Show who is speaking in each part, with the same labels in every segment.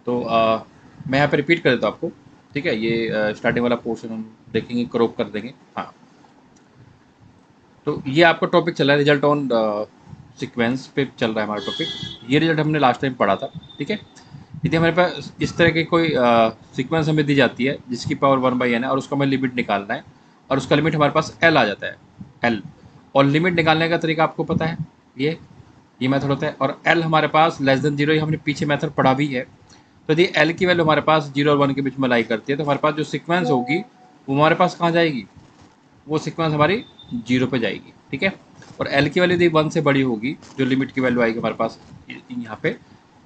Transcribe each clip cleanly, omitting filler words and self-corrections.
Speaker 1: तो मैं यहाँ पे रिपीट कर देता हूँ आपको, ठीक है। ये स्टार्टिंग वाला पोर्शन हम देखेंगे, क्रॉप कर देंगे। हाँ, तो ये आपका टॉपिक चल रहा है रिजल्ट ऑन सीक्वेंस पे चल रहा है हमारा टॉपिक। ये रिजल्ट हमने लास्ट टाइम पढ़ा था, ठीक है। यदि हमारे पास इस तरह की कोई सीक्वेंस हमें दी जाती है जिसकी पावर 1/n है और उसका हमें लिमिट निकालना है, और उसका लिमिट हमारे पास l आ जाता है, l। और लिमिट निकालने का तरीका आपको पता है, ये मेथड होता है। और l हमारे पास लेस देन जीरो, ये हमने पीछे मेथड पढ़ा भी है। तो यदि l की वैल्यू हमारे पास 0 और 1 के बीच में लाई करती है, तो हमारे पास जो सीक्वेंस होगी वो हमारे पास कहाँ जाएगी, वो सीक्वेंस हमारी 0 पे जाएगी, ठीक है। और l की वैल्यू यदि 1 से बड़ी होगी, जो लिमिट की वैल्यू आएगी हमारे पास यहाँ पे,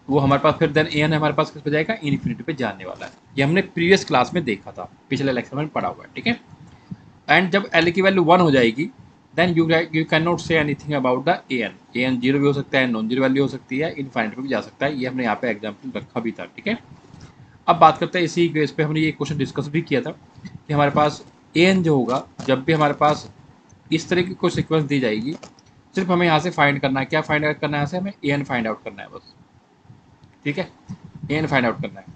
Speaker 1: वो हमारे पास फिर देन an हमारे पास किस पे जाएगा, इन्फिनिटी पे जाने वाला है। ये हमने प्रीवियस क्लास में देखा था, पिछले लेक्चर में पढ़ा हुआ है, ठीक है। एंड जब l की वैल्यू 1 हो जाएगी, then you can not say anything about the an 0 भी हो सकता है, नॉन जीरो वैल्यू हो सकती है, इनफाइनिटी पे भी जा सकता है। ये हमने यहाँ पे एग्जाम्पल रखा भी था, ठीक है। अब बात करते हैं इसी बेस पे, हमने ये क्वेश्चन डिस्कस भी किया था कि हमारे पास an जो होगा, जब भी हमारे पास इस तरह की कोई सीक्वेंस दी जाएगी, सिर्फ हमें यहाँ से फाइंड करना है। क्या फाइंड आउट करना है, यहाँ से हमें an फाइंड आउट करना है बस, ठीक है। an फाइंड आउट करना है।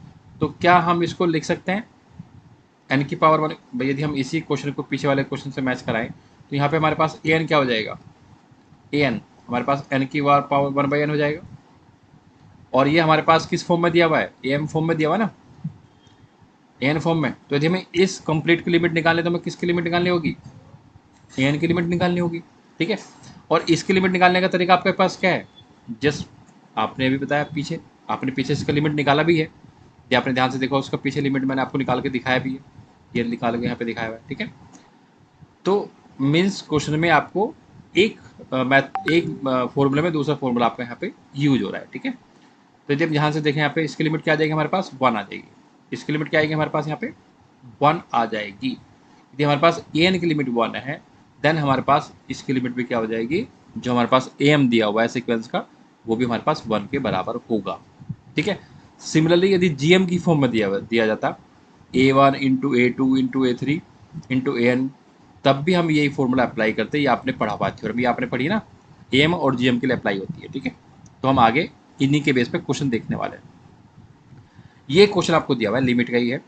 Speaker 1: तो क्या हम इसको लिख सकते हैं n की पावर 1, यदि हम इसी क्वेश्चन को पीछे वाले क्वेश्चन से मैच कराएं, तो यहाँ पे हमारे पास an क्या हो जाएगा, an हमारे पास n की पावर 1/n हो जाएगा। और ये हमारे पास किस फॉर्म में दिया हुआ है, am फॉर्म में दिया हुआ है ना, an फॉर्म में। तो यदि हमें इस कंप्लीट की लिमिट निकालनी है, तो हमें किसकी लिमिट निकालनी होगी, an की लिमिट निकालनी होगी, ठीक है। और इसकी लिमिट निकालने का तरीका आपके पास क्या है, जस्ट आपने अभी बताया पीछे, आपने पीछे इसका लिमिट निकाला भी है, ये आपने ध्यान से देखा, उसका पीछे लिमिट मैंने आपको निकाल के दिखाया भी है, ये निकाल के यहाँ पे दिखाया हुआ है, ठीक है। तो मीन्स क्वेश्चन में आपको एक मैथ एक फॉर्मूले में दूसरा फॉर्मूला आपका यहाँ पे यूज हो रहा है, ठीक है। तो जब यहाँ से देखें, यहाँ पे इसकी लिमिट क्या आ जाएगी हमारे पास, 1 आ जाएगी। इसकी लिमिट क्या आएगी हमारे पास, यहाँ पे 1 आ जाएगी। यदि हमारे पास an की लिमिट 1 है, देन हमारे पास इसकी लिमिट भी क्या हो जाएगी, जो हमारे पास am दिया हुआ है सीक्वेंस का, वो भी हमारे पास 1 के बराबर होगा, ठीक है। सिमिलरली यदि gm की फॉर्म में दिया जाता a1 into a2 into a3 into an, तब भी हम यही फॉर्मूला अप्लाई करते हैं। ये आपने पढ़ा हुआ थ्योरम, ये आपने पढ़ी ना, am और gm के लिए अप्लाई होती है, ठीक है। तो हम आगे इन्हीं के बेस पे क्वेश्चन देखने वाले हैं। ये क्वेश्चन आपको दिया हुआ है, लिमिट का ही है,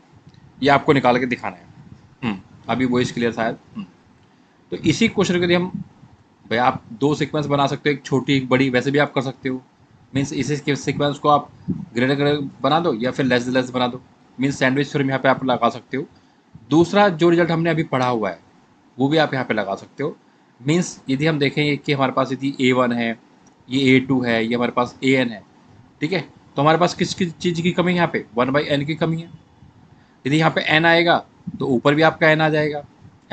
Speaker 1: ये आपको निकाल के दिखाना है। अभी वॉइस क्लियर शायद। तो इसी क्वेश्चन के लिए हम, भाई आप दो सीक्वेंस बना सकते हो, एक छोटी एक बड़ी, वैसे भी आप कर सकते हो। मीन्स इसी सीक्वेंस को आप ग्रेटर ग्रेटर बना दो या फिर लेस लेस बना दो। मीन्स सैंडविच थ्योरम यहाँ पे आप लगा सकते हो। दूसरा जो रिजल्ट हमने अभी पढ़ा हुआ है, वो भी आप यहाँ पे लगा सकते हो। मीन्स यदि हम देखें कि हमारे पास यदि a1 है, ये a2 है, ये हमारे पास an है, ठीक है। तो हमारे पास किस किस चीज़ की कमी है, यहाँ पे 1/n की कमी है। यदि यहाँ पे n आएगा, तो ऊपर भी आपका n आ जाएगा,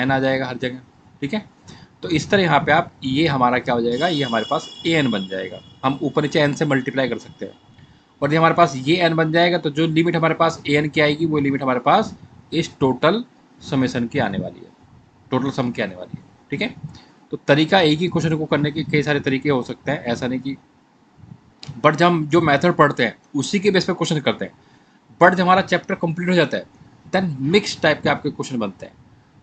Speaker 1: n आ जाएगा हर जगह, ठीक है। तो इस तरह यहाँ पे आप, ये हमारा क्या हो जाएगा, ये हमारे पास an बन जाएगा। हम ऊपर नीचे n से मल्टीप्लाई कर सकते हैं। और यदि हमारे पास ये n बन जाएगा, तो जो लिमिट हमारे पास an की आएगी, वो लिमिट हमारे पास इस टोटल समेशन की आने वाली है, टोटल सम की आने वाली है, ठीक है। तो तरीका एक ही क्वेश्चन को करने के कई सारे तरीके हो सकते हैं, ऐसा नहीं कि, बट जब हम जो मेथड पढ़ते हैं उसी के बेस पे क्वेश्चन करते हैं। बट जब हमारा चैप्टर कंप्लीट हो जाता है, देन मिक्स टाइप के आपके क्वेश्चन बनते हैं।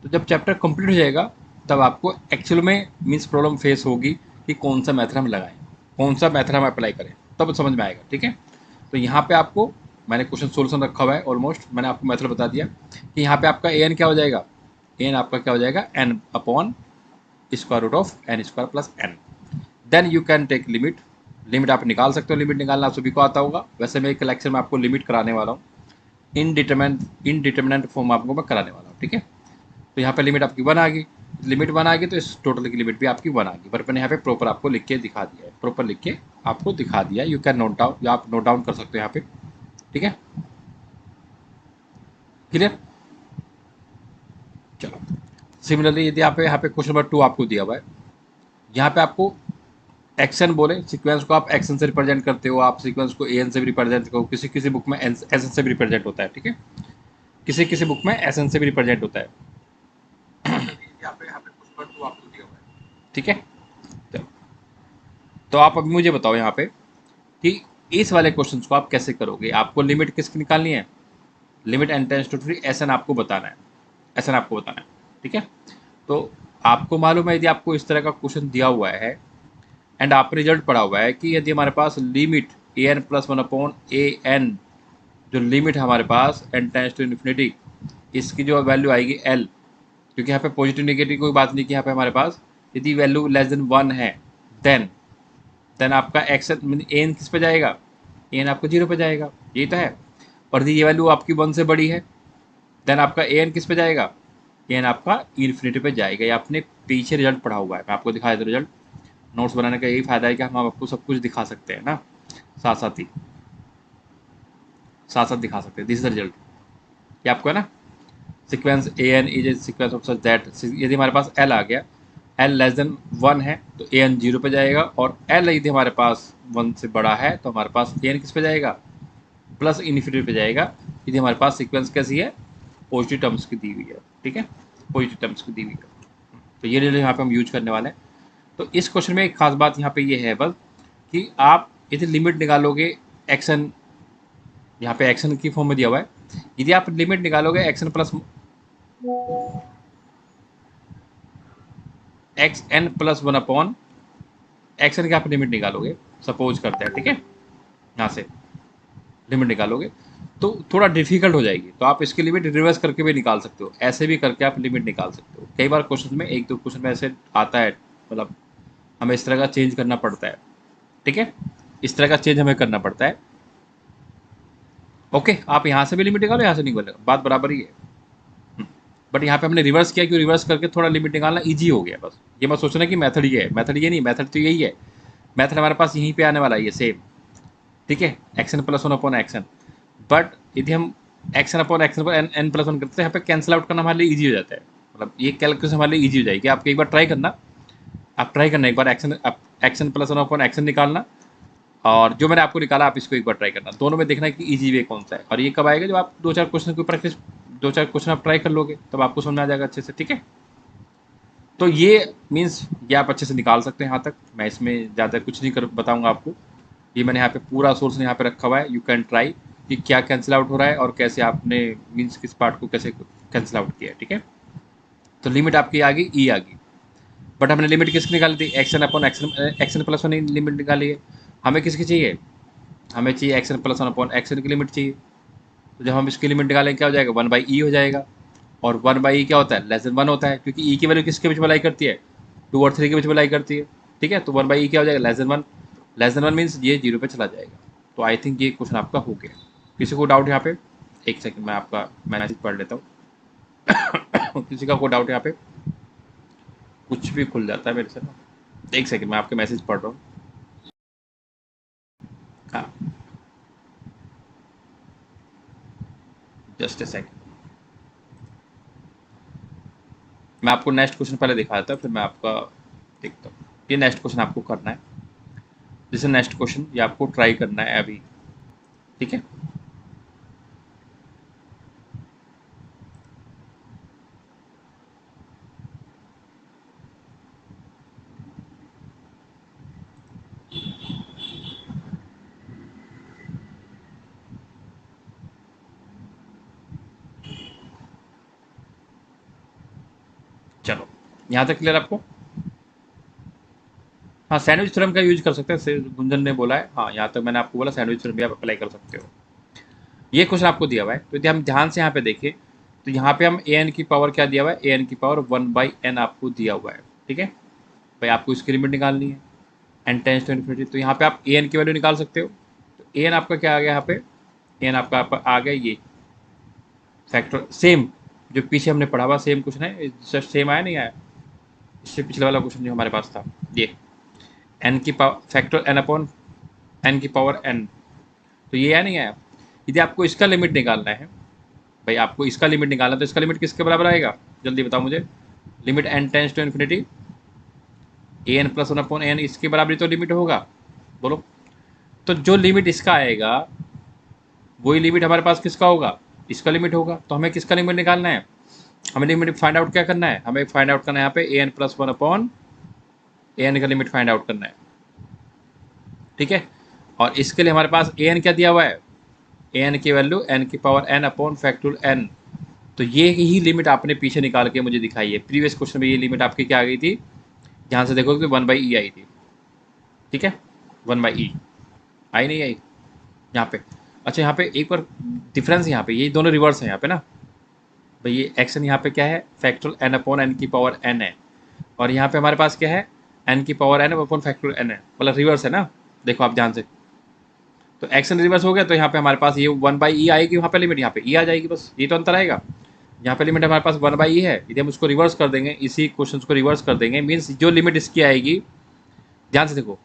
Speaker 1: तो जब चैप्टर कंप्लीट हो जाएगा, तब आपको एक्चुअल में मीन्स प्रॉब्लम फेस होगी कि कौन सा मेथड हम लगाएं, कौन सा मेथड हम अप्लाई करें, तब समझ में आएगा, ठीक है। तो यहाँ पे आपको मैंने क्वेश्चन सोल्यूशन रखा हुआ है, ऑलमोस्ट मैंने आपको मेथड बता दिया कि यहाँ पे आपका an क्या हो जाएगा, an आपका क्या हो जाएगा, n upon square root of n square plus n। Then you can take limit, limit आप निकाल सकते हो, लिमिट निकालना आप सभी को आता होगा। वैसे मैं एक लेक्चर में आपको लिमिट कराने वाला हूँ, इनडिटरमिनेंट फॉर्म आपको मैं कराने वाला हूँ, ठीक है। तो यहाँ पे लिमिट आपकी 1 आ गई, लिमिट 1 आ गई, तो इस टोटल की लिमिट भी आपकी 1 आ गई। पर मैंने यहाँ पे प्रॉपर आपको लिख के दिखा दिया है, प्रॉपर लिख के आपको दिखा दिया है। यू कैन नोट डाउन, या आप नोट डाउन कर सकते हो यहाँ पे, ठीक है, क्लियर। चलो, सिमिलरली यदि आप यहाँ पे क्वेश्चन नंबर 2 आपको दिया हुआ है, यहाँ पे आपको एक्शन बोले, सीक्वेंस को आप एक्शन से रिप्रेजेंट करते हो, आप सीक्वेंस को एन से भी रिप्रेजेंट करो, किसी किसी बुक में एसन से भी रिप्रेजेंट होता है, ठीक है। किसी किसी बुक में एसन से भी रिप्रेजेंट होता है। ठीक है, चलो। तो आप अभी मुझे बताओ यहाँ पे कि इस वाले क्वेश्चन को आप कैसे करोगे। आपको लिमिट किसकी निकालनी है, लिमिट n टेंड्स टू 3 एसन आपको बताना है, एसन आपको बताना है, ठीक है। तो आपको मालूम है, यदि आपको इस तरह का क्वेश्चन दिया हुआ है एंड आपने रिजल्ट पढ़ा हुआ है कि यदि हमारे पास limit an plus 1 upon an जो लिमिट है हमारे पास n टेंड्स टू इन्फिनिटी, इसकी जो वैल्यू आएगी l, क्योंकि यहाँ पे पॉजिटिव नेगेटिव कोई बात नहीं कि यहाँ पे हमारे पास यदि वैल्यू लेस देन 1 है देन आपका एक्शन एन किस पे जाएगा, एन आपका 0 पे जाएगा, यही तो है। और यदि ये वैल्यू आपकी 1 से बड़ी है देन आपका एन किस पे जाएगा, एन आपका इन्फिनिटी पे जाएगा। ये आपने पीछे रिजल्ट पढ़ा हुआ है, मैं आपको दिखा देता हूँ रिजल्ट। नोट्स बनाने का यही फायदा है कि हम आपको सब कुछ दिखा सकते हैं ना, साथ साथ दिखा सकते हैं। दिस इज द रिजल्ट, ये आपको है ना, sequence a n is a sequence of such that, यदि हमारे पास एल आ गया, एल लेस देन 1 है तो ए एन 0 पे जाएगा, और एल यदि हमारे पास 1 से बड़ा है तो हमारे पास ए एन किस पे जाएगा, प्लस इन्फिनिटी पे जाएगा। यदि हमारे पास सीक्वेंस कैसी है, पॉजिटिव टर्म्स की दी हुई है, ठीक है, पॉजिटिव टर्म्स की दी हुई है। तो ये रिजल्ट यहाँ पे हम यूज करने वाले हैं। तो इस क्वेश्चन में एक खास बात यहाँ पे ये है बस कि आप यदि लिमिट निकालोगे एक्शन, यहाँ पे एक्शन की फॉर्म में दिया हुआ है, यदि आप लिमिट निकालोगे x n plus x n plus 1 upon x n की आप लिमिट निकालोगे, सपोज करते हैं, ठीक है, यहाँ से लिमिट निकालोगे तो थोड़ा डिफिकल्ट हो जाएगी, तो आप इसकी लिमिट रिवर्स करके भी निकाल सकते हो, ऐसे भी करके आप लिमिट निकाल सकते हो। कई बार क्वेश्चन में एक दो क्वेश्चन में ऐसे आता है, मतलब हमें इस तरह का चेंज करना पड़ता है, ठीक है, इस तरह का चेंज हमें करना पड़ता है। ओके, आप यहाँ से भी लिमिट निकालो, यहाँ से निकालो, बात बराबर ही है। बट यहाँ पे हमने रिवर्स किया, क्यों रिवर्स करके थोड़ा लिमिट निकालना ईजी हो गया, बस ये मत सोचना कि मेथड ये है, मेथड ये नहीं, मेथड तो यही है, मेथड हमारे पास यहीं पे आने वाला है ये सेम, ठीक है, action plus 1 upon action. But यदि हम एक्शन अपॉन एक्शन पर एन एन प्लस 1 करते हैं, यहाँ पे कैंसिल आउट करना हमारे लिए ईजी हो जाता है, मतलब ये कैलकुलेशन हमारे लिए ईजी हो जाएगी। आप एक बार ट्राई करना, आप ट्राई करना एक बार एक्शन प्लस 1 अपॉन एक्शन निकालना, और जो मैंने आपको निकाला आप इसको एक बार ट्राई करना, दोनों में देखना कि ईजी वे कौन सा है। और ये कब आएगा, जब आप 2-4 क्वेश्चन की प्रैक्टिस, 2-4 क्वेश्चन आप ट्राई कर लोगे, तब आपको समझ में आ जाएगा अच्छे से, ठीक है। तो ये मीन्स ये आप अच्छे से निकाल सकते हैं। यहाँ तक मैं इसमें ज़्यादा कुछ नहीं कर बताऊँगा आपको, ये मैंने यहाँ पे पूरा सोर्स यहाँ पे रखा हुआ है, यू कैन ट्राई कि क्या कैंसिल आउट हो रहा है और कैसे आपने मीन्स किस पार्ट को कैसे कैंसिल आउट किया है, ठीक है। तो लिमिट आपकी आ गई, ई आ गई, बट हमने लिमिट किसकी निकाली थी, action upon action, action plus 1 limit निकाली है। हमें किसकी चाहिए, हमें चाहिए एक्शन प्लस 1 अपॉन एक्शन की लिमिट चाहिए। तो जब हम इसकी लिमिट निकालेंगे क्या हो जाएगा, 1/e हो जाएगा, और 1/e क्या होता है, लेस देन 1 होता है, क्योंकि ई की वैल्यू किसके बीच में लाई करती है, 2 और 3 के बीच में लाई करती है, ठीक है। तो 1/e क्या हो जाएगा, less than 1, less than 1 means ये 0 पे चला जाएगा। तो आई थिंक ये क्वेश्चन आपका हो गया। किसी को डाउट यहाँ पे, एक सेकंड मैं आपका मैसेज पढ़ लेता हूँ किसी का कोई डाउट यहाँ पे, कुछ भी खुल जाता है मेरे से ना, एक सेकंड मैं आपके मैसेज पढ़ रहा हूँ। हाँ, जस्ट ए सेकंड, मैं आपको नेक्स्ट क्वेश्चन पहले दिखा देता हूँ, फिर मैं आपका देखता हूँ। ये नेक्स्ट क्वेश्चन आपको करना है, जैसे नेक्स्ट क्वेश्चन ये आपको ट्राई करना है अभी, ठीक है। चलो, यहाँ तक क्लियर आपको। हाँ, सैंडविच थ्योरम का यूज कर सकते हैं, गुंजन ने बोला है, हाँ यहाँ तक मैंने आपको बोला, सैंडविच थ्योरम भी आप अप्लाई कर सकते हो। ये क्वेश्चन आपको दिया हुआ है, तो यदि हम ध्यान से यहाँ पे देखें तो यहाँ पे हम ए एन की पावर क्या दिया हुआ है, ए एन की पावर 1/n आपको दिया हुआ है, ठीक है भाई। आपको इसकी लिमिट निकालनी है n टेंस टू इन्फिनिटी, तो यहाँ पे आप ए एन की वैल्यू निकाल सकते हो। तो ए एन आपका क्या आ गया, यहाँ पे ए एन आपका आ गया ये फैक्टर, सेम जो पीछे हमने पढ़ा हुआ सेम क्वेश्चन है, जस्ट सेम आया नहीं आया, इससे पिछले वाला क्वेश्चन जो हमारे पास था, ये एन की power factor n upon n की पावर एन, तो ये आया नहीं आया। यदि आपको इसका लिमिट निकालना है भाई, आपको इसका लिमिट निकालना है, तो इसका लिमिट किसके बराबर आएगा, जल्दी बताओ मुझे। Limit n tends to infinity a n plus 1 upon n, इसके बराबर तो लिमिट होगा, बोलो। तो जो लिमिट इसका आएगा वही लिमिट हमारे पास किसका होगा, इसका लिमिट होगा। तो हमें किसका लिमिट निकालना है, हमें लिमिट फाइंड आउट क्या करना है, हमें फाइंड आउट करना है यहाँ पे ए n plus 1 upon A N का लिमिट फाइंड आउट करना है, ठीक है। और इसके लिए हमारे पास ए एन क्या दिया हुआ है, ए एन की वैल्यू एन की power n upon factorial n. तो ये ही लिमिट आपने पीछे निकाल के मुझे दिखाई है, प्रीवियस क्वेश्चन में ये लिमिट आपकी क्या आ गई थी, यहाँ से देखोगे 1/e आई थी, ठीक है, 1/e आई नहीं आई यहाँ पे। अच्छा, यहाँ पे एक बार डिफरेंस यहाँ पे, ये दोनों रिवर्स है यहाँ पे ना भाई। ये एक्शन यहाँ पे क्या है, फैक्टोरियल एन अपॉन एन की पावर एन है, और यहाँ पे हमारे पास क्या है, एन की power n upon factorial n है, मतलब रिवर्स है ना। देखो आप ध्यान से, तो एक्शन रिवर्स हो गया, तो यहाँ पे हमारे पास ये 1/e आएगी, वहाँ पे लिमिट यहाँ पे e आ जाएगी, बस ये तो अंतर आएगा। यहाँ पे लिमिट हमारे पास 1/e है, यदि हम उसको रिवर्स कर देंगे, इसी क्वेश्चन को रिवर्स कर देंगे, मीन्स जो लिमिट इसकी आएगी, ध्यान से देखो,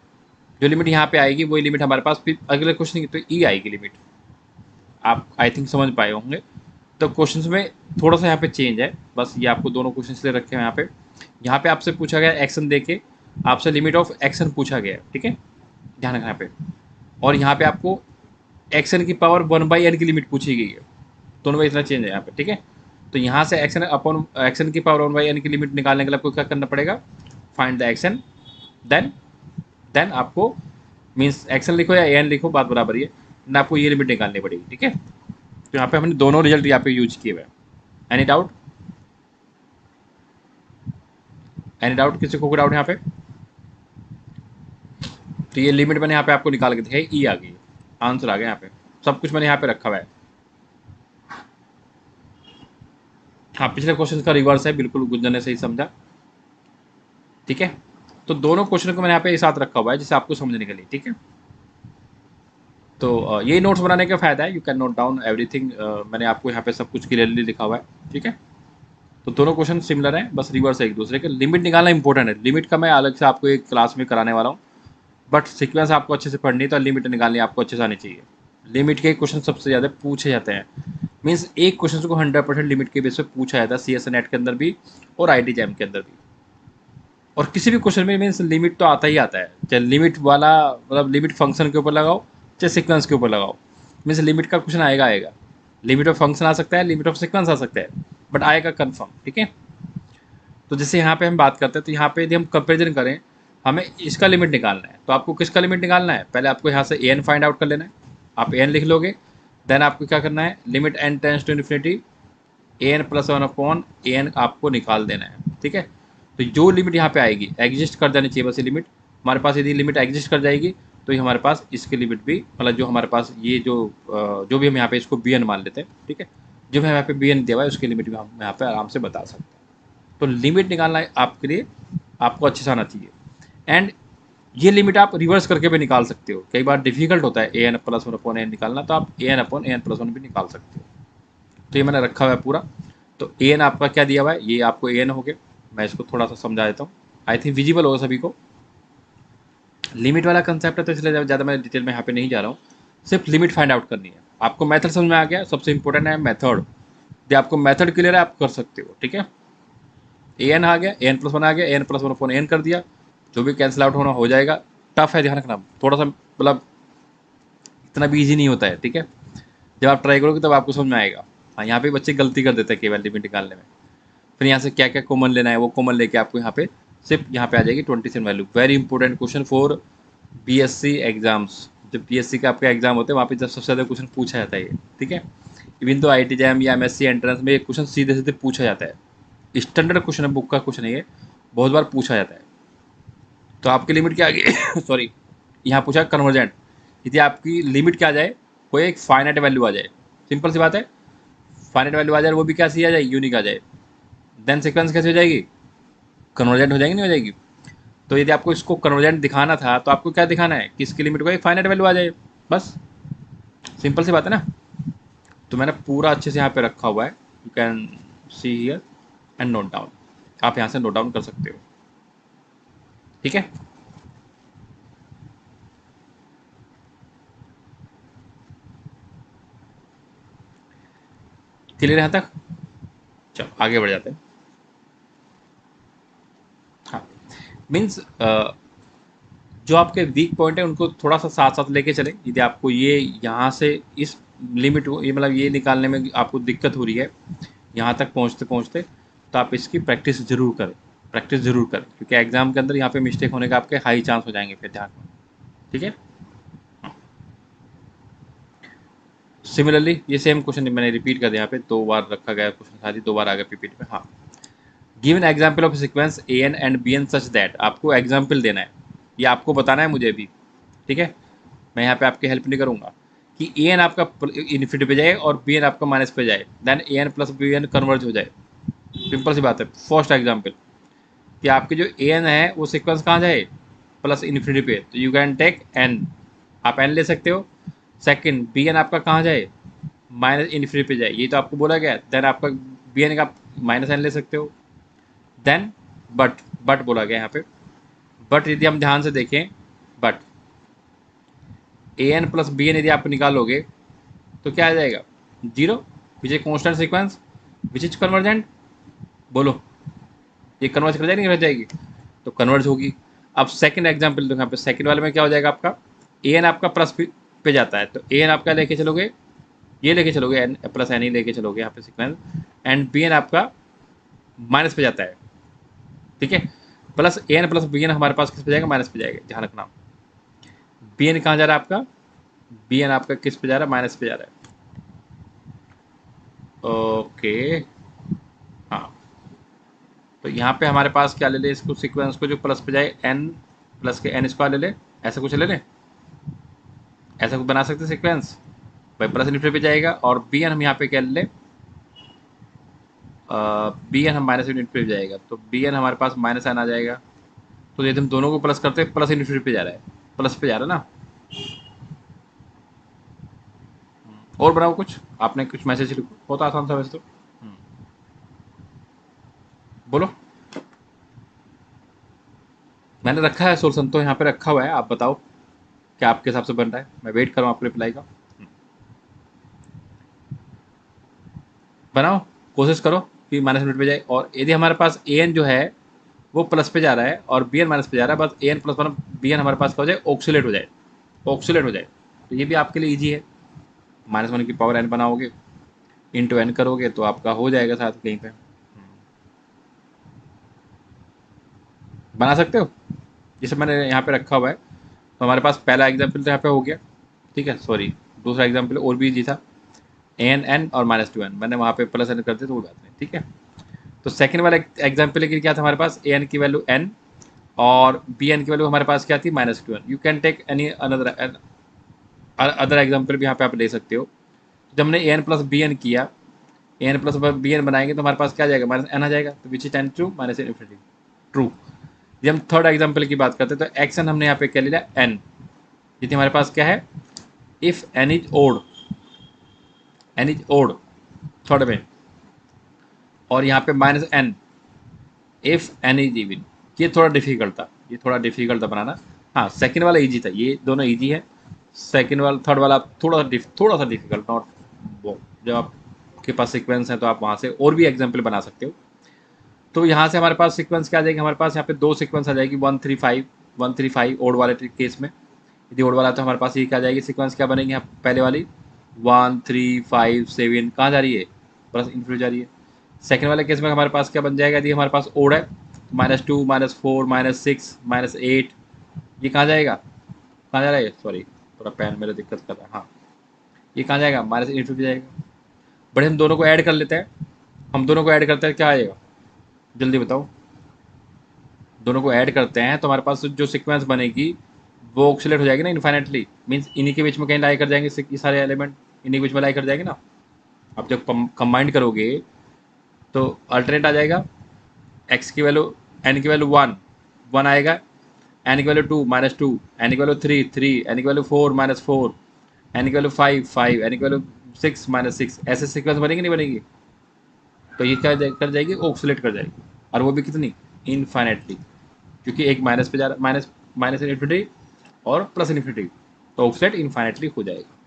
Speaker 1: जो लिमिट यहाँ पे आएगी वही लिमिट हमारे पास फिर अगले क्वेश्चन की तो e आएगी लिमिट। आप आई थिंक समझ पाए होंगे। तो क्वेश्चंस में थोड़ा सा यहाँ पे चेंज है, बस ये आपको दोनों क्वेश्चन ले रखे हैं यहाँ पे आपसे पूछा गया एक्शन देके, आपसे लिमिट ऑफ एक्शन पूछा गया है, ठीक है, ध्यान रखना यहाँ पे। और यहाँ पे आपको एक्शन की पावर 1/n की लिमिट पूछी गई है, दोनों में इतना चेंज है यहाँ पे, ठीक है। तो यहाँ से एक्शन अपॉन एक्शन की पावर 1/n की लिमिट निकालने के लिए आपको क्या करना पड़ेगा, फाइंड द एक्शन, देन आपको मीन्स एक्शन लिखो या एन लिखो, बात बराबर ही है ना, आपको ये लिमिट निकालनी पड़ेगी, ठीक है। तो यहाँ पे हमने दोनों रिजल्ट यहाँ पे यूज किए हुए हैं। एनी डाउट, एनी डाउट, किसी को कोई डाउट यहाँ पे? तो ये लिमिट मैंने यहाँ पे आपको निकाल के दिखाई, ई आ गई, आंसर आ गया यहाँ पे, सब कुछ मैंने यहाँ पे रखा हुआ है। हाँ, पिछले क्वेश्चन का रिवर्स है, बिल्कुल गुंजन ने सही समझा, ठीक है। तो दोनों क्वेश्चन को मैंने यहाँ पे एक साथ रखा हुआ है जिससे आपको समझने के लिए, ठीक है। तो ये नोट्स बनाने का फायदा है, you can note down everything, मैंने आपको यहाँ पे सब कुछ क्लियरली लिखा हुआ है, ठीक है। तो दोनों क्वेश्चन सिमिलर हैं, बस रिवर्स है एक दूसरे के। लिमिट निकालना इंपॉर्टेंट है, लिमिट का मैं अलग से आपको एक क्लास में कराने वाला हूँ, बट सीक्वेंस आपको अच्छे से पढ़नी है तो लिमिट निकालनी आपको अच्छे से आनी चाहिए। लिमिट के क्वेश्चन सबसे ज़्यादा पूछे जाते हैं, मीन्स एक क्वेश्चन को 100% लिमिट के बेस पे पूछा जाता है, CS नेट के अंदर भी और IT जैम के अंदर भी। और किसी भी क्वेश्चन में मीन्स लिमिट तो आता ही आता है, चाहे लिमिट वाला मतलब लिमिट फंक्शन के ऊपर लगाओ चाहे सीक्वेंस के ऊपर लगाओ, मीन्स लिमिट का क्वेश्चन आएगा। लिमिट ऑफ फंक्शन आ सकता है, लिमिट ऑफ सीक्वेंस आ सकता है, बट आएगा कन्फर्म, ठीक है। तो जैसे यहाँ पे हम बात करते हैं, तो यहाँ पे यदि हम कंपेरिजन करें, हमें इसका लिमिट निकालना है, तो आपको किसका लिमिट निकालना है, पहले आपको यहाँ से an फाइंड आउट कर लेना है, आप an लिख लोगे, देन आपको क्या करना है, limit n tends to infinity an + 1 upon an आपको निकाल देना है, ठीक है। तो जो लिमिट यहाँ पे आएगी एग्जिस्ट कर जानी चाहिए, बस ये लिमिट हमारे पास, यदि लिमिट एग्जिस्ट कर जाएगी तो ये हमारे पास इसकी लिमिट भी, मतलब जो हमारे पास ये जो भी हम यहाँ पे इसको bn मान लेते हैं, ठीक है, जो भी यहाँ पे bn दिया हुआ है उसकी लिमिट भी हम यहाँ पे आराम से बता सकते हैं। तो लिमिट निकालना आपके लिए आपको अच्छे से आना चाहिए, एंड ये लिमिट आप रिवर्स करके भी निकाल सकते हो, कई बार डिफिकल्ट होता है an + 1 अपॉन n निकालना, तो आप an अपॉन n + 1 भी निकाल सकते हो। तो ये मैंने रखा हुआ है पूरा। तो an आपका क्या दिया हुआ है, ये आपको an हो गया, मैं इसको थोड़ा सा समझा देता हूँ, आई थिंक विजिबल होगा सभी को। लिमिट वाला कंसेप्ट है तो इसलिए ज़्यादा मैं डिटेल में यहाँ पे नहीं जा रहा हूँ, सिर्फ लिमिट फाइंड आउट करनी है आपको। मेथड समझ में आ गया, सबसे इंपॉर्टेंट है मेथड, यदि आपको मेथड क्लियर है आप कर सकते हो, ठीक है। an आ गया, an + 1 आ गया, an + 1 अपॉन n कर दिया, जो भी कैंसिल आउट होना हो जाएगा। टफ है, ध्यान रखना, थोड़ा सा मतलब इतना भी ईजी नहीं होता है, ठीक है। जब आप ट्राई करोगे तब आपको समझ में आएगा। हाँ, यहाँ पे बच्चे गलती कर देते हैं केवल लिमिट निकालने में, फिर यहाँ से क्या क्या कॉमन लेना है वो कॉमन लेके आपको यहाँ पे सिर्फ यहाँ पे आ जाएगी 27 value. Very important question for BSc exams, जब BSc का आपका एग्जाम होता है वहाँ पे जब सबसे ज़्यादा क्वेश्चन पूछा जाता है ये, ठीक है। इवन तो IT जैम या MSc एंट्रेंस में ये क्वेश्चन सीधे सीधे पूछा जाता है, स्टैंडर्ड क्वेश्चन है, बुक का क्वेश्चन है ये, बहुत बार पूछा जाता है। तो आपकी लिमिट क्या आ गई सॉरी, यहाँ पूछा कन्वर्जेंट, यदि आपकी लिमिट क्या आ जाए, कोई एक फाइनाइट वैल्यू आ जाए, सिंपल सी बात है, फाइनाइट वैल्यू आ जाए, वो भी कैसी आ जाए, यूनिक आ जाए, देन सीक्वेंस कैसे हो जाएगी, कन्वर्जेंट हो जाएगी, नहीं हो जाएगी। तो यदि आपको इसको कन्वर्जेंट दिखाना था तो आपको क्या दिखाना है कि इसकी लिमिट को एक फाइनाइट वैल्यू आ जाए, बस सिंपल सी बात है ना। तो मैंने पूरा अच्छे से यहाँ पे रखा हुआ है, you can see here and note down, आप यहाँ से नोट डाउन कर सकते हो, ठीक है। क्लियर यहाँ तक, चलो आगे बढ़ जाते हैं। हाँ, मीन्स जो आपके वीक पॉइंट है उनको थोड़ा सा साथ साथ लेके चलें। यदि आपको ये यहाँ से इस लिमिट को ये मतलब ये निकालने में आपको दिक्कत हो रही है यहाँ तक पहुँचते पहुँचते, तो आप इसकी प्रैक्टिस ज़रूर करें, प्रैक्टिस ज़रूर करें, क्योंकि एग्जाम के अंदर यहाँ पे मिस्टेक होने का आपके हाई चांस हो जाएंगे, फिर ध्यान में, ठीक है। सिमिलरली ये सेम क्वेश्चन मैंने रिपीट कर दिया, यहाँ पे 2 बार रखा गया क्वेश्चन, सारी 2 बार आ गया PPT में। हाँ, given example of sequence an and bn such that, आपको एग्जाम्पल देना है, ये आपको बताना है मुझे भी, ठीक है। मैं यहाँ पे आपकी हेल्प नहीं करूँगा कि ए एन आपका इन्फिनिटी पे जाए और बी एन आपका माइनस पे जाए, then a n plus b n converge हो जाए। सिंपल सी बात है। फर्स्ट एग्जाम्पल कि आपके जो ए एन है वो सिक्वेंस कहाँ जाए, प्लस इन्फिनिटी पे, तो यू कैन टेक एन, आप एन ले सकते हो। सेकंड, बी एन आपका कहाँ जाए, माइनस इन्फिनिटी पे जाए, ये तो आपको बोला गया, देन आपका बी एन का माइनस एन ले सकते हो। देन बट बोला गया यहाँ पे, बट यदि हम ध्यान से देखें, but a n plus b n यदि आप निकालोगे तो क्या आ जाएगा, zero, which a constant sequence which is convergent. बोलो, ये कन्वर्ज कर जाएगी, रह जाएगी, तो कन्वर्ज होगी। अब सेकंड एग्जांपल देखो यहाँ पे, सेकंड वाले में क्या हो जाएगा, आपका ए एन आपका प्लस पे जाता है, तो ए एन आपका लेके चलोगे, ये लेके चलोगे एन प्लस एन ही लेके चलोगे यहाँ पे सीक्वेंस, एंड बी एन आपका माइनस पे जाता है, ठीक है। प्लस ए एन प्लस बी एन हमारे पास किस पे जाएगा, माइनस पे जाएगा, ध्यान रखना। बी एन कहाँ जा रहा है आपका, बी एन आपका किस पे जा रहा है, माइनस पे जा रहा है। ओके, हाँ, तो यहाँ पे हमारे पास क्या ले ले, इसको सीक्वेंस को जो प्लस पे जाए, एन प्लस के एन स्क्वायर ले ले, ऐसा कुछ ले ले, ऐसा कुछ बना सकते सीक्वेंस भाई, प्लस इन्फिनिटी पे जाएगा, और बी एन हम यहाँ पे क्या ले ले, बी एन हम माइनस इन्फिनिटी पे जाएगा, तो बी एन हमारे पास माइनस एन आ जाएगा। तो यदि हम दोनों को प्लस करते हैं, प्लस इन्फिनिटी पे जा रहा है, प्लस पे जा रहा है ना। और बनाओ कुछ, आपने कुछ मैसेज लिखो, बहुत आसान था वैसे तो। बोलो, मैंने रखा है सोल्यूशन तो यहाँ पे रखा हुआ है, आप बताओ क्या आपके हिसाब से बन रहा है, मैं वेट कर रहा हूँ आपके रिप्लाई का। बनाओ, कोशिश करो कि माइनस मिनट पे जाए, और यदि हमारे पास ए एन जो है वो प्लस पे जा रहा है और बी एन माइनस पे जा रहा है, बस a n plus one b n हमारे पास क्या हो जाए, ऑक्सीलेट हो जाए, ऑक्सीलेट हो जाए, तो ये भी आपके लिए ईजी है। माइनस वन की पावर एन बनाओगे, इंटू एन करोगे तो आपका हो जाएगा साथ कहीं पे, बना सकते हो। जैसे मैंने यहाँ पे रखा हुआ है, तो हमारे पास पहला एग्जाम्पल तो यहाँ पे हो गया, ठीक है, सॉरी, दूसरा एग्जाम्पल और भी ईजी था, एन एन और माइनस टू एन, मैंने वहाँ पे प्लस एन कर दिया तो कोई बात नहीं, ठीक है। तो सेकंड वाला एग्जाम्पल के लिए क्या था हमारे पास, ए एन की वैल्यू एन और बी एन की वैल्यू हमारे पास क्या थी, minus two n. You can take any other example भी यहाँ पे आप ले सकते हो। जब हमने a n plus b n किया, a n plus b n बनाएंगे तो हमारे पास क्या आ जाएगा, माइनस एन आ जाएगा, तो which is tends to minus n infinity, true. जब हम थर्ड एग्जाम्पल की बात करते हैं तो एक्स एन हमने यहाँ पे क्या लिया, एन, जितनी हमारे पास क्या है, if n is odd, n is odd third में, और यहाँ पे minus n if n is even. ये थोड़ा डिफिकल्ट था, ये थोड़ा डिफिकल्ट था बनाना। हाँ, सेकंड वाला इजी था, ये दोनों इजी है। सेकंड वाला, थर्ड वाला थोड़ा सा डिफिकल्ट, नॉट वो, जब आपके पास सीक्वेंस है तो आप वहाँ से और भी एग्जाम्पल बना सकते हो। तो यहाँ से हमारे पास सीक्वेंस क्या आ जाएगी, हमारे पास यहाँ पे दो सीक्वेंस आ जाएगी, 135 ओड वाले केस में। यदि ओड वाला तो हमारे पास ये क्या आ जाएगी, सीक्वेंस क्या बनेगी, यहाँ पहले वाली 1 3 5 7 कहाँ जा रही है, प्लस इन्फिनिटी जा रही है। सेकंड वाले केस में हमारे पास क्या बन जाएगा, यदि हमारे पास ओड है, -2 -4 -6 -8, ये कहाँ जाएगा, कहाँ जा रहा है, सॉरी थोड़ा पेन मेरा दिक्कत कर रहा है, हाँ, ये कहाँ जाएगा, माइनस इन्फिनिटी जाएगा। बड़े हम दोनों को ऐड कर लेते हैं, हम दोनों को ऐड करते हैं, क्या आएगा, जल्दी बताओ। दोनों को ऐड करते हैं तो हमारे पास जो सीक्वेंस बनेगी वो ऑक्सीलेट हो जाएगी ना इन्फाइनेटली, मीन्स इन्हीं के बीच में कहीं लाई कर जाएंगे, ये सारे एलिमेंट इन्हीं के बीच में लाई कर जाएंगे ना। अब जब कंबाइंड करोगे तो अल्टरनेट आ जाएगा, एक्स की वैल्यू, एन की वैल्यू 1 आएगा, एन की वैल्यू 2 -2, एन की वैल्यू 3 एन की वैल्यू 4 एन की वैल्यू 5 एन की वैल्यू 6 ऐसे सीक्वेंस बनेगी नहीं बनेगी, तो ये क्या कर जाएगी, ऑक्सीलेट कर जाएगी, और वो भी कितनी, इनफाइनेटली, क्योंकि एक माइनस पे जा रहा, माइनस माइनस इन्फिनिटी और प्लस इन्फिनिटी, तो ऑक्सीलेट इनफाइनेटली हो जाएगा।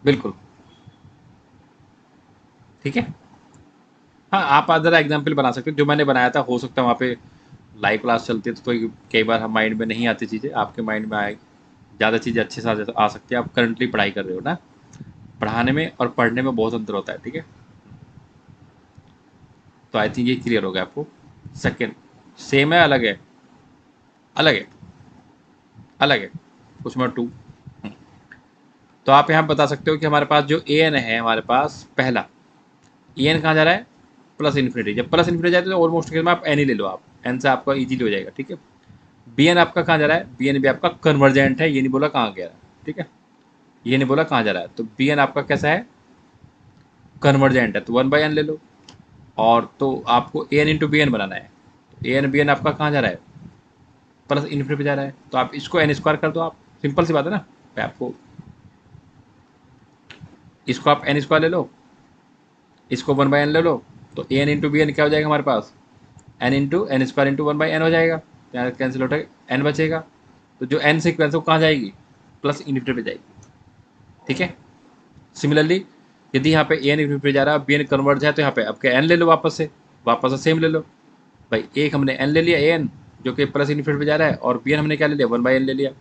Speaker 1: बिल्कुल, ठीक है। हाँ, आप अदर एग्जाम्पल बना सकते हो, जो मैंने बनाया था, हो सकता है वहाँ पे लाइव क्लास चलती है तो कोई कई बार हम माइंड में नहीं आती चीज़ें, आपके माइंड में आए, ज़्यादा चीज़ें अच्छे से आ सकती है। आप करंटली पढ़ाई कर रहे हो ना, पढ़ाने में और पढ़ने में बहुत अंतर होता है, ठीक है। तो आई थिंक ये क्लियर हो गया आपको। सेकेंड, सेम है, अलग है, अलग है, अलग है, उसमें टू। तो आप यहाँ बता सकते हो कि हमारे पास जो ए एन है, हमारे पास पहला ए एन कहाँ जा रहा है, प्लस इन्फिनिटी। जब प्लस इन्फिनिटी जाए तो ऑलमोस्ट केस में आप एन ही ले लो, आप एन से आपका इजीली हो जाएगा, ठीक है। बी एन आपका कहाँ जा रहा है, बी एन भी आपका कन्वर्जेंट है, ये नहीं बोला कहाँ गया है, ठीक है, ये नहीं बोला कहाँ जा रहा है, तो बी एन आपका कैसा है, कन्वर्जेंट है, तो 1/n ले लो। और तो आपको ए एन इंटू बी एन बनाना है, ए एन बी एन आपका कहाँ जा रहा है, प्लस इन्फिनिटी पे जा रहा है, तो आप इसको एन स्क्वायर कर दो, आप सिंपल सी बात है ना। मैं आपको इसको आप एन स्क्वायर ले लो, इसको 1/n ले लो, तो a n into b n क्या हो जाएगा हमारे पास, n into n square into 1/n हो जाएगा, यहाँ कैंसिल हो जाएगा, एन बचेगा, तो जो एन सीक्वेंस है वो कहाँ जाएगी, प्लस इन्फिनिटी पे जाएगी, ठीक है। सिमिलरली यदि यहाँ पे ए एन इन्फिनिटी पे जा रहा है, बी एन कन्वर्ट है, तो यहाँ पे आपके एन ले लो, वापस से सेम ले लो भाई, एक हमने एन ले लिया, ए एन जो कि प्लस इन्फिनिटी पे जा रहा है, और बी एन हमने क्या ले लिया, 1/n ले लिया,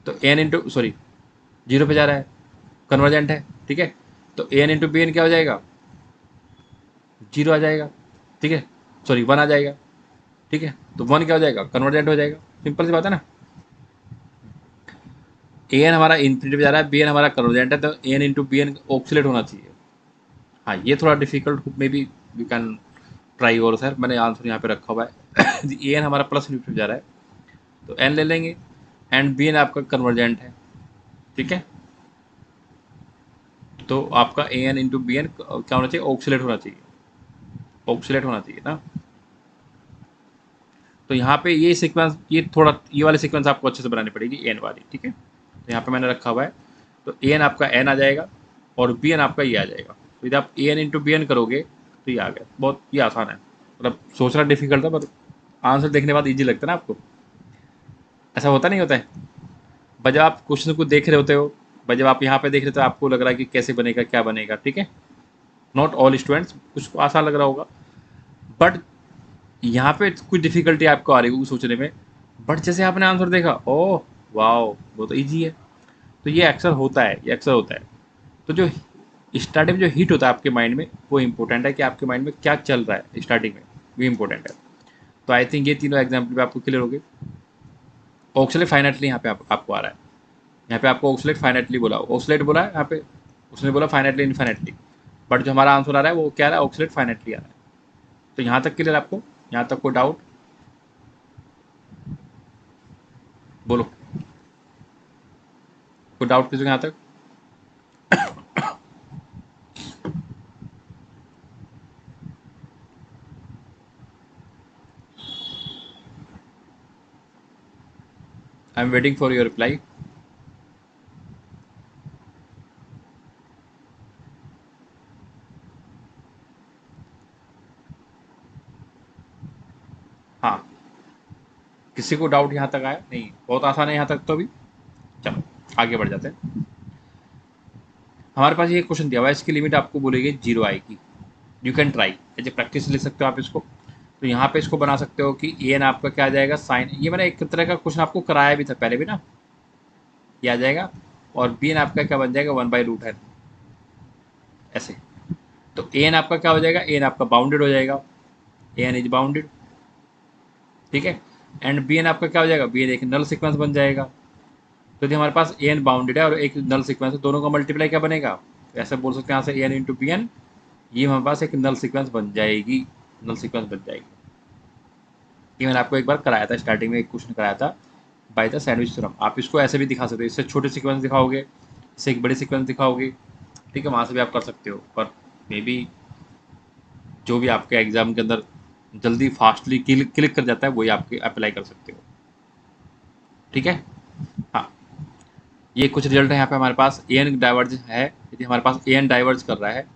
Speaker 1: तो a n into sorry zero पे जा रहा है, कन्वर्जेंट है, ठीक है, तो a n into b n क्या हो जाएगा, जीरो आ जाएगा, ठीक है, सॉरी 1 आ जाएगा, ठीक है, तो 1 क्या हो जाएगा, कन्वर्जेंट हो जाएगा, सिंपल सी बात है ना। ए एन हमारा इन्फिनिटी पे जा रहा है, बी एन हमारा कन्वर्जेंट है, तो a n into b n oscillate होना चाहिए। हाँ ये थोड़ा difficult maybe, you can try और सर, मैंने आंसर यहाँ पे रखा हुआ है ए एन हमारा प्लस इन्फिनिटी पे जा रहा है, तो एन ले लेंगे, एंड बी एन आपका कन्वर्जेंट है, ठीक है, तो आपका a n into b n क्या होना चाहिए, ऑक्सीलेट होना चाहिए, ऑक्सीलेट होना चाहिए ना। तो यहाँ पे ये सीक्वेंस, ये थोड़ा ये वाली सीक्वेंस आपको अच्छे से बनानी पड़ेगी, एन वाली, ठीक है, तो यहाँ पे मैंने रखा हुआ है, तो ए एन आपका एन आ जाएगा, और बी एन आपका ये आ जाएगा, तो यदि आप ए एन इंटू बी एन करोगे तो ये आ गया, बहुत ये आसान है, मतलब सोचना डिफिकल्ट था, पर आंसर देखने के बाद ईजी लगता है ना आपको, ऐसा होता नहीं होता है, बस जब आप क्वेश्चन को देख रहे होते हो, बस जब आप यहाँ पे देख रहे हो तो आपको लग रहा है कि कैसे बनेगा, क्या बनेगा, ठीक है, नॉट ऑल स्टूडेंट्स, कुछ को आसान लग रहा होगा, बट यहाँ पे कुछ डिफिकल्टी आपको आ रही होगी सोचने में, बट जैसे आपने आंसर देखा, ओह वाओ वो तो इजी है, तो ये अक्सर होता है, ये अक्सर होता है। तो जो स्टार्टिंग में जो हिट होता है आपके माइंड में, वो इंपॉर्टेंट है कि आपके माइंड में क्या चल रहा है स्टार्टिंग में, वो इंपॉर्टेंट है। तो आई थिंक ये तीनों एग्जाम्पल भी आपको क्लियर हो गए। ऑक्सलेट फाइनेटली यहाँ पे आपको आ रहा है, यहाँ पे आपको ऑक्सलेट फाइनेटली बोला, ऑक्सलेट बोला है यहाँ पे, उसने बोला फाइनेटली इनफाइनेटली, बट जो हमारा आंसर आ रहा है वो क्या आ रहा है, ऑक्सलेट फाइनेटली आ रहा है। तो यहाँ तक क्लियर आपको, यहाँ तक कोई डाउट, बोलो, कोई डाउट किसी को यहाँ तक। I am waiting for your reply. हाँ किसी को डाउट यहाँ तक आया नहीं, बहुत आसान है यहाँ तक तो अभी, चलो आगे बढ़ जाते हैं। हमारे पास ये क्वेश्चन दिया हुआ है, इसकी लिमिट आपको बोलेगी 0 आएगी, you can try, as practice ले सकते हो आप इसको। तो यहाँ पे इसको बना सकते हो कि ए एन आपका क्या आ जाएगा, साइन, ये मैंने एक तरह का क्वेश्चन आपको कराया भी था पहले भी ना, ये आ जाएगा, और बी एन आपका क्या बन जाएगा, 1/√n, ऐसे। तो ए एन आपका क्या हो जाएगा, ए एन आपका बाउंडेड हो जाएगा, ए एन इज बाउंडेड, ठीक है, एंड बी एन आपका क्या हो जाएगा, बी एन एक नल सीक्वेंस बन जाएगा। तो यदि हमारे पास ए एन बाउंडेड है और एक नल सीक्वेंस है, दोनों का मल्टीप्लाई क्या बनेगा, तो ऐसे बोल सकते हैं यहाँ से ए एन इंटू बी एन, ये हमारे पास एक नल सीक्वेंस बन जाएगी, नल सीक्वेंस बन जाएगी। ये मैंने आपको एक बार कराया था, स्टार्टिंग में एक क्वेश्चन कराया था बाय द सैंडविच थ्योरम। आप इसको ऐसे भी दिखा सकते हो, इससे छोटे सीक्वेंस दिखाओगे, इससे एक बड़े सीक्वेंस दिखाओगे, ठीक है, वहाँ से भी आप कर सकते हो, पर मे बी जो भी आपके एग्जाम के अंदर जल्दी फास्टली क्लिक कर जाता है वही आपके अप्लाई कर सकते हो, ठीक है। हाँ ये कुछ रिजल्ट है यहाँ पे हमारे पास, ए एन डाइवर्ज है, यदि हमारे पास ए एन डाइवर्ज कर रहा है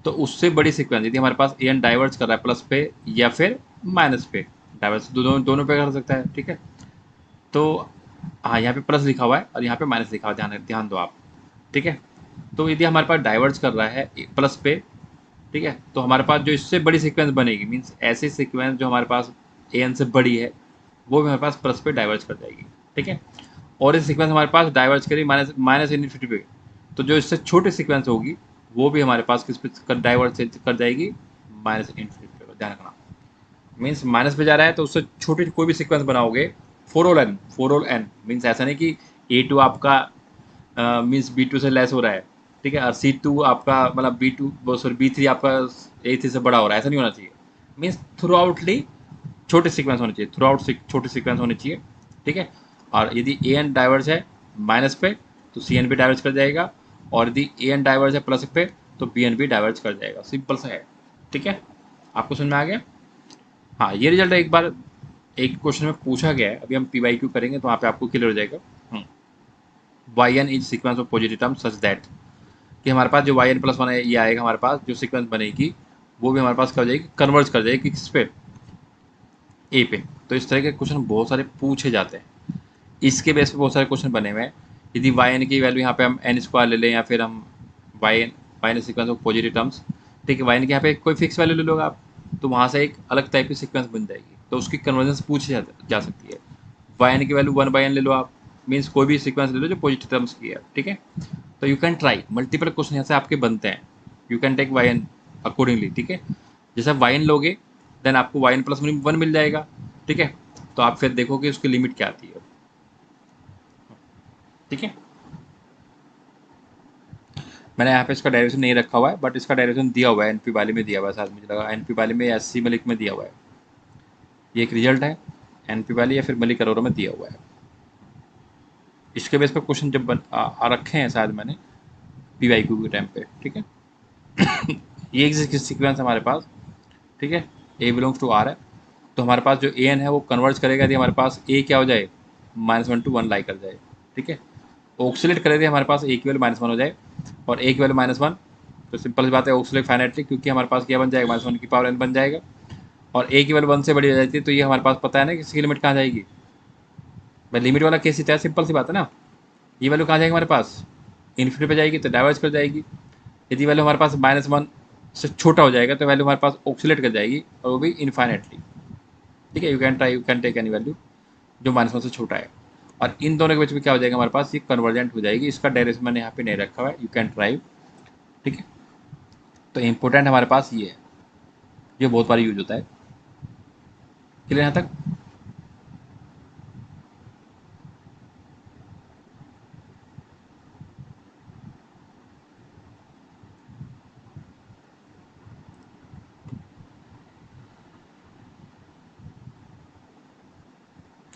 Speaker 1: तो उससे बड़ी सीक्वेंस, यदि हमारे पास ए एन डाइवर्ज कर रहा है प्लस पे या फिर माइनस पे, डाइवर्ज दोनों पे कर सकता है, ठीक है। तो हाँ यहाँ पे प्लस लिखा हुआ है और यहाँ पे माइनस लिखा हुआ है, ध्यान दो आप, ठीक है। तो यदि हमारे पास डाइवर्ज कर रहा है प्लस पे, ठीक है, तो हमारे पास जो इससे बड़ी सीक्वेंस बनेगी, मीन्स ऐसी सीक्वेंस जो हमारे पास ए एन से बड़ी है, वो भी हमारे पास प्लस पे डाइवर्ज कर जाएगी, ठीक है। और ये सीक्वेंस हमारे पास डाइवर्ज करी माइनस इन्फिनिटी पे, तो जो इससे छोटी सीक्वेंस होगी वो भी हमारे पास किस पे डाइवर्ज कर जाएगी, माइनस इन्फिनिटी पे, ध्यान रखना। मीन्स माइनस पे जा रहा है तो उससे छोटी कोई भी सीक्वेंस बनाओगे, फोर ऑल एन मीन्स ऐसा नहीं कि ए टू आपका मीन्स बी टू से लेस हो रहा है, ठीक है, और सी टू आपका मतलब बी थ्री आपका ए थ्री से बड़ा हो रहा है, ऐसा नहीं होना चाहिए। मीन्स थ्रू आउटली छोटे सीक्वेंस होने चाहिए, थ्रू आउट छोटे सीक्वेंस होने चाहिए, ठीक है। और यदि ए एन डाइवर्स है माइनस पे तो सी एन भी डाइवर्स कर जाएगा, और यदि ए एन डाइवर्स है प्लस पे तो बी एन भी डाइवर्स कर जाएगा। सिंपल सा है, ठीक है। आपको समझ में आ गया? हाँ, ये रिजल्ट एक बार एक क्वेश्चन में पूछा गया है, अभी हम पी वाई क्यू करेंगे तो वहाँ पे आपको क्लियर हो जाएगा। Y n is sequence of positive term such that, कि हमारे पास जो वाई एन प्लस वन है ये आएगा, हमारे पास जो सीक्वेंस बनेगी वो भी हमारे पास क्या हो जाएगी, कन्वर्ज कर जाएगी किस पे, ए पे। तो इस तरह के क्वेश्चन बहुत सारे पूछे जाते हैं, इसके बेस पे बहुत सारे क्वेश्चन बने हुए हैं। यदि वाई एन की वैल्यू यहाँ पे हम एन स्क्वायर ले लें, या फिर हम y n sequence of positive terms, ठीक है, वाई एन के यहाँ पे कोई फिक्स वैल्यू ले लोगे आप, तो वहाँ से एक अलग टाइप की सीक्वेंस बन जाएगी, तो उसकी कन्वर्जेंस पूछी जा सकती है। वाई एन की वैल्यू वन बाई एन ले लो आप, मीन्स कोई भी सीक्वेंस ले लो जो पॉजिटिव टर्म्स की है, ठीक है। तो you can try multiple question यहाँ से आपके बनते हैं, you can take y n accordingly, ठीक है। जैसे आप वाई एन लोगे देन आपको वाई एन प्लस वन मिल जाएगा, ठीक है। तो आप फिर देखोगे उसकी लिमिट क्या आती है, ठीक है। मैंने यहाँ पे इसका डायरेक्शन नहीं रखा हुआ है, बट इसका डायरेक्शन दिया हुआ है, एनपी वाले में दिया हुआ है, शायद मुझे लगा एनपी वाले में या एससी मलिक में दिया हुआ है। ये एक रिजल्ट है, एनपी वाले या फिर मलिक अरोरा में दिया हुआ है। इसके बेस पर क्वेश्चन जब आ रखे हैं शायद मैंने पी वाई क्यू के टाइम पे, ठीक है। ये एक सीक्वेंस हमारे पास, ठीक है, ए बिलोंग्स टू आर है, तो हमारे पास जो ए एन है वो कन्वर्ज करेगा यदि हमारे पास ए क्या हो जाए, -1 to 1 लाई कर जाए, ठीक है। ऑक्सीलेट करे थे हमारे पास ए की वैल्यू -1 हो जाए, और ए की वैल्यू -1, तो सिंपल सी बात है ऑक्सीलेट फाइनाइटली, क्योंकि हमारे पास क्या बन जाएगा, -1 की पावर n बन जाएगा, और ए की वैल्यू 1 से बड़ी हो जाती है, तो ये हमारे पास पता है ना कि इसकी लिमिट कहाँ जाएगी। भाई लिमिट वाला केस ही था, सिंपल सी बात है ना। ये वैल्यू कहाँ जाएगी हमारे पास, इन्फिनिटी पे जाएगी, तो डाइवर्ज कर जाएगी। यदि वैल्यू हमारे पास -1 से छोटा हो जाएगा तो वैल्यू हमारे पास ऑक्सीलेट कर जाएगी, और वो भी इनफाइनेटली, ठीक है। You can try, you can take any value जो -1 से छोटा है, और इन दोनों के बीच में क्या हो जाएगा हमारे पास, ये कन्वर्जेंट हो जाएगी। इसका डायरेक्शन मैंने यहाँ पे नहीं रखा हुआ है, यू कैन ट्राई, ठीक है। तो इम्पोर्टेंट हमारे पास ये है, ये बहुत बार यूज होता है। क्लियर यहाँ तक?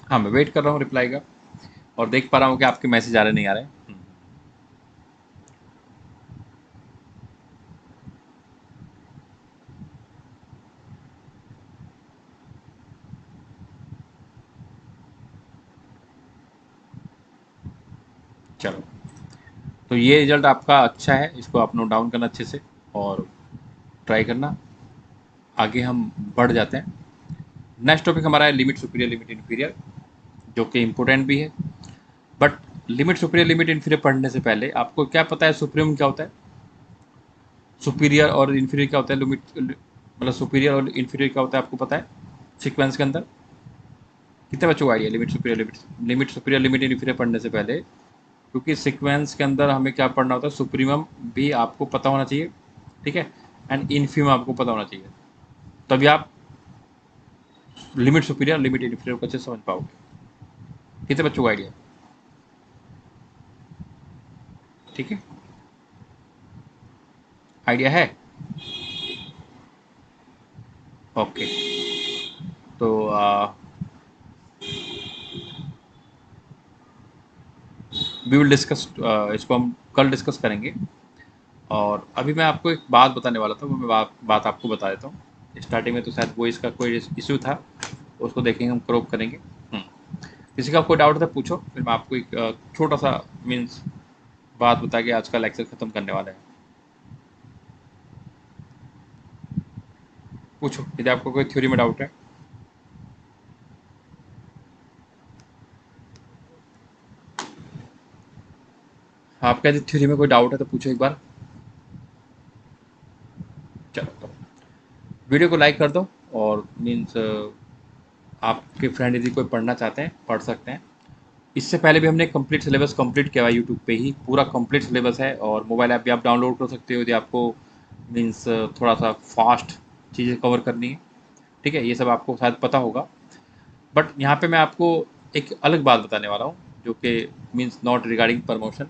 Speaker 1: हाँ, मैं वेट कर रहा हूँ रिप्लाई का, और देख पा रहा हूँ कि आपके मैसेज आ रहे नहीं आ रहे। चलो, तो ये रिजल्ट आपका अच्छा है, इसको आप नोट डाउन करना अच्छे से और ट्राई करना। आगे हम बढ़ जाते हैं। नेक्स्ट टॉपिक हमारा है लिमिट सुपीरियर लिमिट इन्फीरियर, जो कि इम्पोर्टेंट भी है। But limit superior limit inferior पढ़ने से पहले आपको क्या पता है सुप्रीम क्या होता है, सुपीरियर और इन्फीरियर क्या होता है, लिमिट मतलब सुपीरियर और इन्फीरियर क्या होता है आपको पता है सीक्वेंस के अंदर? कितने बच्चों को idea limit superior limit superior limit inferior पढ़ने से पहले? क्योंकि सीक्वेंस के अंदर हमें क्या पढ़ना होता है, सुप्रीमम भी आपको पता होना चाहिए, ठीक है, एंड इन्फीमम आपको पता होना चाहिए, तभी आप लिमिट सुपीरियर लिमिट इन्फीरियर को अच्छे से समझ पाओगे। कितने बच्चों को आइडिया? ठीक है, आइडिया है? ओके, तो वी विल डिस्कस, इसको हम कल डिस्कस करेंगे। और अभी मैं आपको एक बात बताने वाला था, वो मैं बात आपको बता देता हूँ। स्टार्टिंग में तो शायद वो इसका कोई इशू था, उसको देखेंगे, हम क्रॉप करेंगे। किसी का कोई डाउट था पूछो, फिर मैं आपको एक छोटा सा मीन्स बात बता के आज का लेक्चर ख़त्म करने वाला है। पूछो यदि आपको कोई थ्योरी में डाउट है। आपका यदि थ्योरी में कोई डाउट है तो पूछो एक बार। चलो, तो वीडियो को लाइक कर दो, और मीन्स आपके फ्रेंड यदि कोई पढ़ना चाहते हैं पढ़ सकते हैं। इससे पहले भी हमने कंप्लीट सिलेबस कंप्लीट किया हुआ है, यूट्यूब पे ही पूरा कंप्लीट सिलेबस है, और मोबाइल ऐप भी आप डाउनलोड कर सकते हो यदि आपको मीन्स थोड़ा सा फास्ट चीज़ें कवर करनी है, ठीक है। ये सब आपको शायद पता होगा, बट यहाँ पे मैं आपको एक अलग बात बताने वाला हूँ, जो कि मीन्स नॉट रिगार्डिंग प्रमोशन,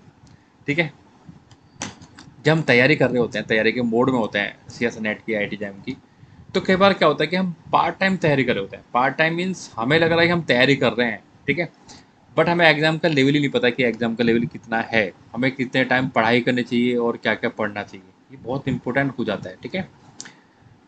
Speaker 1: ठीक है। जब हम तैयारी कर रहे होते हैं, तैयारी के मोड में होते हैं सी एस नेट की, आई आई टी जैम की, तो कई बार क्या होता है कि हम पार्ट टाइम तैयारी कर रहे होते हैं। पार्ट टाइम मीन्स हमें लग रहा है कि हम तैयारी कर रहे हैं, ठीक है? बट हमें एग्ज़ाम का लेवल ही नहीं पता कि एग्ज़ाम का लेवल कितना है, हमें कितने टाइम पढ़ाई करनी चाहिए और क्या-क्या पढ़ना चाहिए। ये बहुत इम्पोर्टेंट हो जाता है, ठीक है?